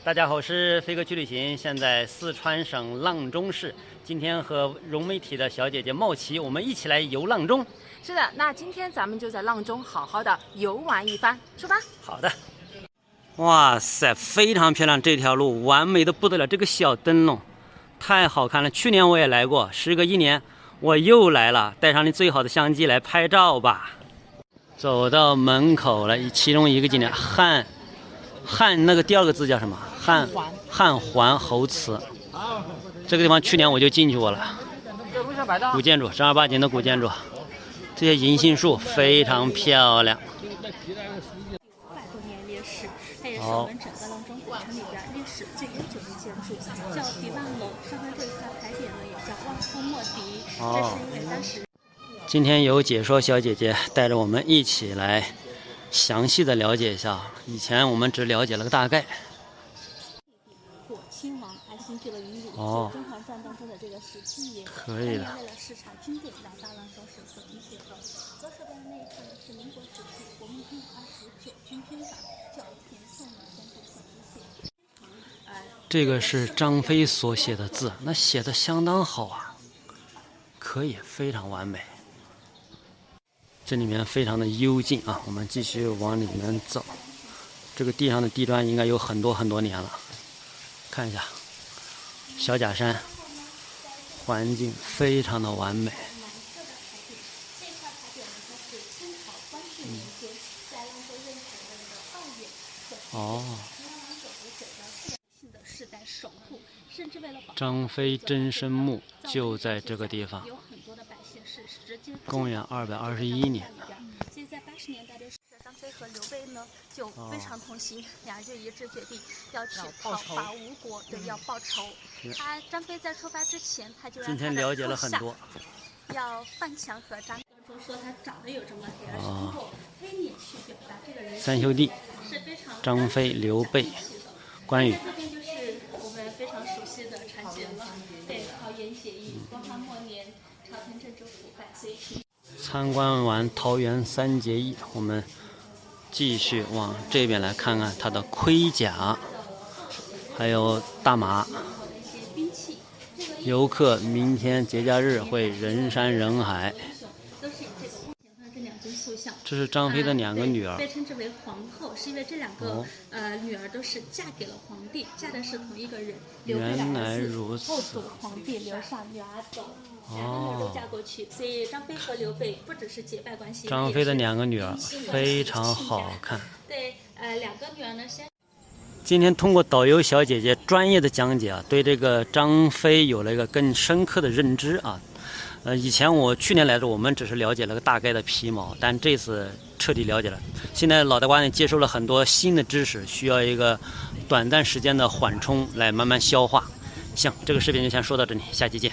大家好，我是飞哥去旅行，现在四川省阆中市。今天和融媒体的小姐姐茂琪，我们一起来游阆中。是的，那今天咱们就在阆中好好的游玩一番，出发。好的。哇塞，非常漂亮，这条路完美的不得了，这个小灯笼太好看了。去年我也来过，时隔1年我又来了，带上你最好的相机来拍照吧。走到门口了，其中一个景点汉那个第二个字叫什么？汉环侯祠。这个地方去年我就进去过了。古建筑，正儿八经的古建筑，这些银杏树非常漂亮。它也是我们整个阆中古城里边历史最悠久的建筑，叫迪望楼。上面这一块牌匾呢也叫望夫莫敌，这是因为当时。今天有解说小姐姐带着我们一起来详细的了解一下，以前我们只了解了个大概。过亲王爱新觉罗遗址，甄嬛传当中的这个石器爷，可以的。为了视察军队来到阆中时所遗写的。左手边的那一块呢是民国时期国民兵29军军法，叫田颂的先生所书写。这个是张飞所写的字，那写的相当好啊，可以，非常完美。这里面非常的幽静啊，我们继续往里面走。这个地上的地砖应该有很多年了，看一下小假山，环境非常的完美。哦。张飞真身墓就在这个地方，公元221年的。所以在80年代的时候，张飞和刘备呢就非常同心，两人就一致决定要去讨伐吴国，对，要报仇。张飞在出发之前，他就让他的部下要范强和张中说他长得有这么黑，而是通过黑脸去表达这个人。三兄弟，张飞、刘备、关羽。这边就是我们非常熟悉的场景了，对，桃园结义，东汉末年，朝廷政治腐败，所以。参观完桃园3结义，我们继续往这边来看看它的盔甲，还有大马。游客明天节假日会人山人海。这是张飞的2个女儿，被称之为皇后，是因为这2个女儿都是嫁给了皇帝，嫁的是同一个人。原来如此。后祖皇帝留下女儿走，2个女儿都嫁过去，所以张飞和刘备不只是结拜关系。张飞的2个女儿非常好看。对，2个女儿呢先。今天通过导游小姐姐专业的讲解啊，对这个张飞有了一个更深刻的认知啊。以前去年来的，我们只是了解了个大概的皮毛，但这次彻底了解了。现在脑袋瓜里接受了很多新的知识，需要一个短暂时间的缓冲来慢慢消化。行，这个视频就先说到这里，下期见。